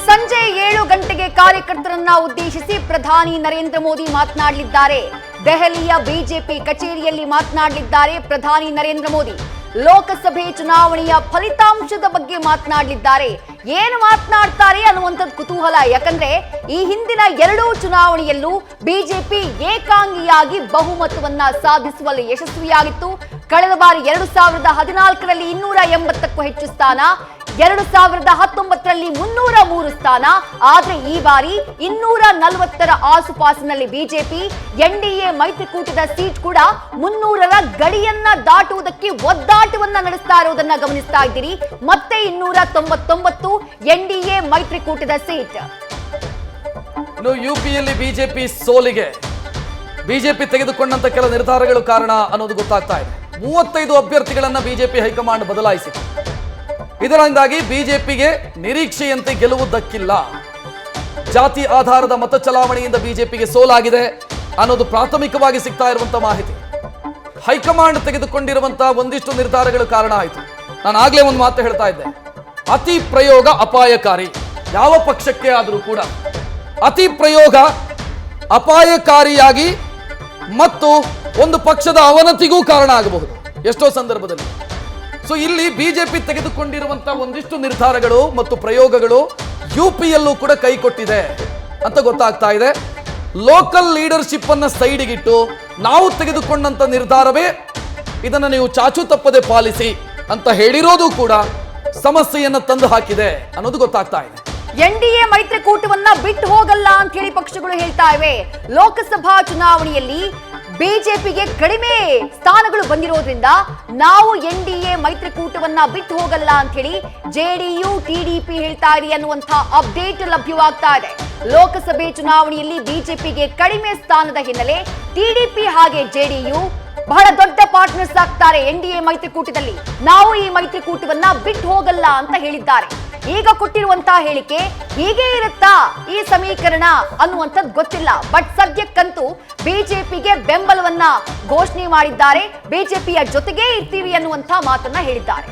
ಸಂಜೆ 7 ಗಂಟೆಗೆ ಕಾರ್ಯಕರ್ತರನ್ನ ಉದ್ದೇಶಿಸಿ ಪ್ರಧಾನಿ ನರೇಂದ್ರ ಮೋದಿ ಮಾತನಾಡಲಿದ್ದಾರೆ. ದೆಹಲಿಯ ಬಿಜೆಪಿ ಕಚೇರಿಯಲ್ಲಿ ಮಾತನಾಡಲಿದ್ದಾರೆ ಪ್ರಧಾನಿ ನರೇಂದ್ರ ಮೋದಿ. ಲೋಕಸಭೆ ಚುನಾವಣೆಯ ಫಲಿತಾಂಶದ ಬಗ್ಗೆ ಮಾತನಾಡಲಿದ್ದಾರೆ. ಏನು ಮಾತನಾಡ್ತಾರೆ ಅನ್ನುವಂಥದ್ದು ಕುತೂಹಲ. ಯಾಕಂದ್ರೆ ಈ ಹಿಂದಿನ 2 ಚುನಾವಣೆಯಲ್ಲೂ ಬಿಜೆಪಿ ಏಕಾಂಗಿಯಾಗಿ ಬಹುಮತವನ್ನ ಸಾಧಿಸುವಲ್ಲಿ ಯಶಸ್ವಿಯಾಗಿತ್ತು. ಕಳೆದ ಬಾರಿ 2014ರಲ್ಲಿ 280ಕ್ಕೂ ಹೆಚ್ಚು ಸ್ಥಾನ, 2019ರಲ್ಲಿ 303 ಸ್ಥಾನ. ಆದ್ರೆ ಈ ಬಾರಿ 240ರ ಆಸುಪಾಸಿನಲ್ಲಿ ಬಿಜೆಪಿ ಎನ್ಡಿಎ ಮೈತ್ರಿಕೂಟದ ಸೀಟ್ ಕೂಡ 300ರ ಗಡಿಯನ್ನ ದಾಟುವುದಕ್ಕೆ ಒದ್ದಾಟವನ್ನ ನಡೆಸ್ತಾ ಇರುವುದನ್ನ ಗಮನಿಸ್ತಾ ಇದ್ದೀರಿ. ಮತ್ತೆ 299 ಎನ್ಡಿಎ ಮೈತ್ರಿಕೂಟದ ಸೀಟ್. ಇನ್ನು ಯುಪಿಯಲ್ಲಿ ಬಿಜೆಪಿ ಸೋಲಿಗೆ ಬಿಜೆಪಿ ತೆಗೆದುಕೊಂಡಂತ ಕೆಲ ನಿರ್ಧಾರಗಳು ಕಾರಣ ಅನ್ನೋದು ಗೊತ್ತಾಗ್ತಾ ಇದೆ. 35 ಅಭ್ಯರ್ಥಿಗಳನ್ನ ಬಿಜೆಪಿ ಹೈಕಮಾಂಡ್ ಬದಲಾಯಿಸಿದೆ. ಇದರಿಂದಾಗಿ ಬಿಜೆಪಿಗೆ ನಿರೀಕ್ಷೆಯಂತೆ ಗೆಲುವು ದಕ್ಕಿಲ್ಲ. ಜಾತಿ ಆಧಾರದ ಮತ ಚಲಾವಣೆಯಿಂದ ಬಿಜೆಪಿಗೆ ಸೋಲಾಗಿದೆ ಅನ್ನೋದು ಪ್ರಾಥಮಿಕವಾಗಿ ಸಿಗ್ತಾ ಇರುವಂತಹ ಮಾಹಿತಿ. ಹೈಕಮಾಂಡ್ ತೆಗೆದುಕೊಂಡಿರುವಂತಹ ಒಂದಿಷ್ಟು ನಿರ್ಧಾರಗಳು ಕಾರಣ ಆಯಿತು. ನಾನು ಆಗ್ಲೇ ಒಂದು ಮಾತು ಹೇಳ್ತಾ ಇದ್ದೆ, ಅತಿ ಪ್ರಯೋಗ ಅಪಾಯಕಾರಿ. ಯಾವ ಪಕ್ಷಕ್ಕೆ ಆದರೂ ಕೂಡ ಅತಿ ಪ್ರಯೋಗ ಅಪಾಯಕಾರಿಯಾಗಿ ಮತ್ತು ಒಂದು ಪಕ್ಷದ ಅವನತಿಗೂ ಕಾರಣ ಆಗಬಹುದು ಎಷ್ಟೋ ಸಂದರ್ಭದಲ್ಲಿ. ಸೊ ಇಲ್ಲಿ ಬಿಜೆಪಿ ತೆಗೆದುಕೊಂಡಿರುವಂತಹ ಒಂದಿಷ್ಟು ನಿರ್ಧಾರಗಳು ಮತ್ತು ಪ್ರಯೋಗಗಳು ಯುಪಿಯಲ್ಲೂ ಕೂಡ ಕೈ ಕೊಟ್ಟಿದೆ ಅಂತ ಗೊತ್ತಾಗ್ತಾ ಇದೆ. ಲೋಕಲ್ ಲೀಡರ್ಶಿಪ್ ಅನ್ನ ಸೈಡಿಗಿಟ್ಟು ನಾವು ತೆಗೆದುಕೊಂಡಂತ ನಿರ್ಧಾರವೇ ಇದನ್ನ ನೀವು ಚಾಚು ತಪ್ಪದೆ ಪಾಲಿಸಿ ಅಂತ ಹೇಳಿರೋದು ಕೂಡ ಸಮಸ್ಯೆಯನ್ನ ತಂದು ಹಾಕಿದೆ ಅನ್ನೋದು ಗೊತ್ತಾಗ್ತಾ ಇದೆ. ಎನ್ಡಿಎ ಮೈತ್ರಿಕೂಟವನ್ನ ಬಿಟ್ಟು ಹೋಗಲ್ಲ ಅಂತ ಹೇಳಿ ಪಕ್ಷಗಳು ಹೇಳ್ತಾ ಇವೆ. ಲೋಕಸಭಾ ಚುನಾವಣೆಯಲ್ಲಿ ಬಿಜೆಪಿಗೆ ಕಡಿಮೆ ಸ್ಥಾನಗಳು ಬಂದಿರೋದ್ರಿಂದ ನಾವು ಎನ್ಡಿಎ ಮೈತ್ರಿಕೂಟವನ್ನ ಬಿಟ್ಟು ಹೋಗಲ್ಲ ಅಂತ ಹೇಳಿ ಜೆಡಿಯು ಟಿಡಿಪಿ ಹೇಳ್ತಾ ಇದೆ ಅನ್ನುವಂತಹ ಅಪ್ಡೇಟ್ ಲಭ್ಯವಾಗ್ತಾ ಇದೆ. ಲೋಕಸಭೆ ಚುನಾವಣೆಯಲ್ಲಿ ಬಿಜೆಪಿಗೆ ಕಡಿಮೆ ಸ್ಥಾನದ ಹಿನ್ನೆಲೆ ಟಿಡಿಪಿ ಹಾಗೆ ಜೆಡಿಯು ಬಹಳ ದೊಡ್ಡ ಪಾರ್ಟ್ನರ್ಸ್ ಆಗ್ತಾರೆ ಎನ್ಡಿಎ ಮೈತ್ರಿಕೂಟದಲ್ಲಿ. ನಾವು ಈ ಮೈತ್ರಿಕೂಟವನ್ನ ಬಿಟ್ಟು ಹೋಗಲ್ಲ ಅಂತ ಹೇಳಿದ್ದಾರೆ. ಈಗ ಕೊಟ್ಟಿರುವಂತಹ ಹೇಳಿಕೆ ಹೀಗೆ ಇರುತ್ತಾ ಈ ಸಮೀಕರಣ ಅನ್ನುವಂಥದ್ದು ಗೊತ್ತಿಲ್ಲ. ಬಟ್ ಸದ್ಯಕ್ಕಂತೂ ಬಿಜೆಪಿಗೆ ಬೆಂಬಲವನ್ನ ಘೋಷಣೆ ಮಾಡಿದ್ದಾರೆ. ಬಿಜೆಪಿಯ ಜೊತೆಗೇ ಇರ್ತೀವಿ ಅನ್ನುವಂತಹ ಮಾತನ್ನ ಹೇಳಿದ್ದಾರೆ.